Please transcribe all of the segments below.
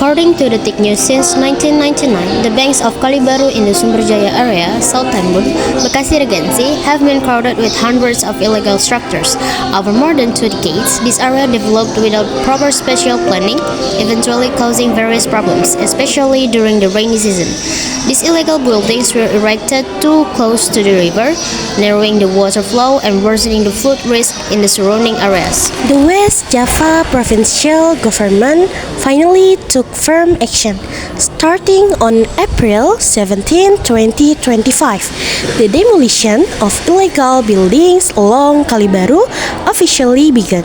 According to the TIK News, since 1999, the banks of Kali Baru in the Sumberjaya area, South Tambun, Bekasi Regency, have been crowded with hundreds of illegal structures. Over more than 2 decades, this area developed without proper spatial planning, eventually causing various problems, especially during the rainy season. These illegal buildings were erected too close to the river, narrowing the water flow and worsening the flood risk in the surrounding areas. The West Java provincial government finally took firm action. Starting on April 17, 2025, the demolition of illegal buildings along Kali Baru officially began.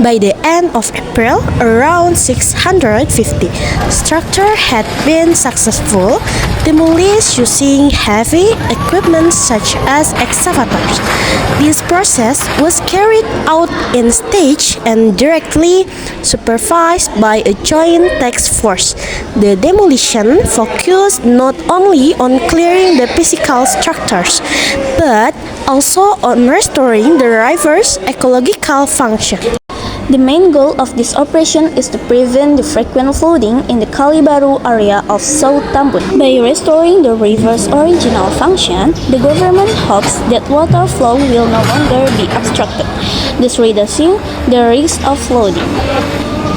By the end of April, around 650 structures had been successful demolished using heavy equipment such as excavators. This process was carried out in stage and directly supervised by a joint task force. The demolition focused not only on clearing the physical structures, but also on restoring the river's ecological function. The main goal of this operation is to prevent the frequent flooding in the Kali Baru area of South Tambun. By restoring the river's original function, the government hopes that water flow will no longer be obstructed, thus reducing the risk of flooding.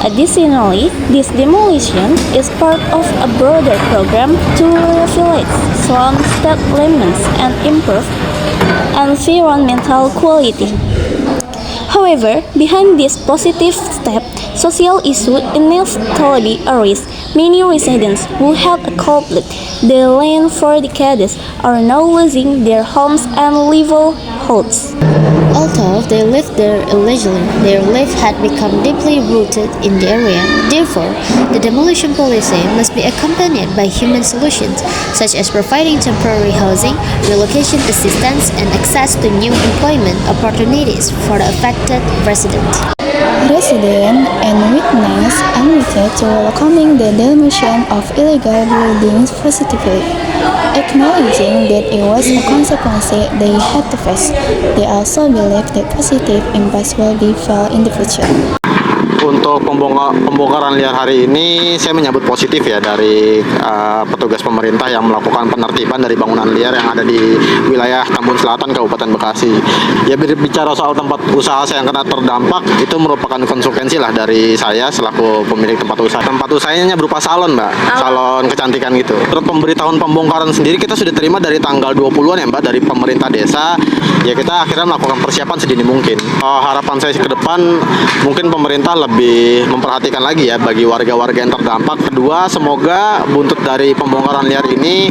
Additionally, this demolition is part of a broader program to rehabilitate slum settlements and improve environmental quality. However, behind this positive step, social issues inevitably arise. Many residents who have occupied the land for decades are now losing their homes and livelihoods. Although they lived there illegally, their life had become deeply rooted in the area. Therefore, the demolition policy must be accompanied by human solutions, such as providing temporary housing, relocation assistance, and access to new employment opportunities for the affected residents. Residents and witnesses admitted to welcoming the demolition of illegal buildings positively, acknowledging that it was a consequence they had to face. They also believe that positive impacts will be felt in the future. Untuk pembongkaran liar hari ini saya menyambut positif ya dari petugas pemerintah yang melakukan penertiban dari bangunan liar yang ada di wilayah Tambun Selatan Kabupaten Bekasi. Ya, bicara soal tempat usaha saya yang kena terdampak, itu merupakan konsekuensi lah dari saya selaku pemilik tempat usaha. Tempat usahanya berupa salon, Mbak, salon kecantikan gitu. Terus pemberitahuan pembongkaran sendiri kita sudah terima dari tanggal 20-an ya, Mbak, dari pemerintah desa. Ya, kita akhirnya melakukan persiapan sedini mungkin. Harapan saya ke depan mungkin pemerintah lebih memperhatikan lagi ya bagi warga-warga yang terdampak. Kedua, semoga buntut dari pembongkaran liar ini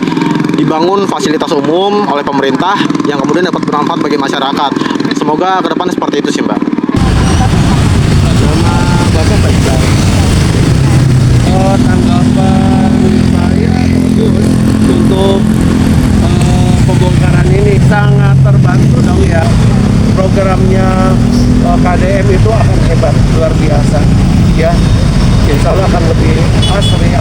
dibangun fasilitas umum oleh pemerintah yang kemudian dapat bermanfaat bagi masyarakat. Semoga ke depan seperti itu sih, Mbak. Nama Bapak Baik. Tanggapan saya bagus untuk pembongkaran ini, sangat terbantu dong ya. Programnya KDM itu akan hebat, luar biasa ya. Insya Allah akan lebih asri.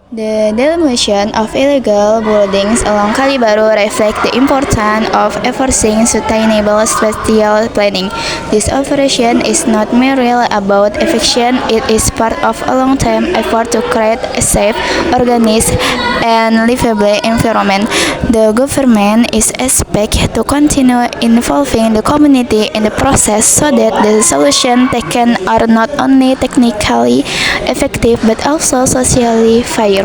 The demolition of illegal buildings along Kali Baru reflect the importance of enforcing sustainable spatial planning. This operation is not merely about eviction, it is part of a long-term effort to create a safe, organized, and livable environment. The government is expected to continue involving the community in the process so that the solutions taken are not only technically effective but also socially fair.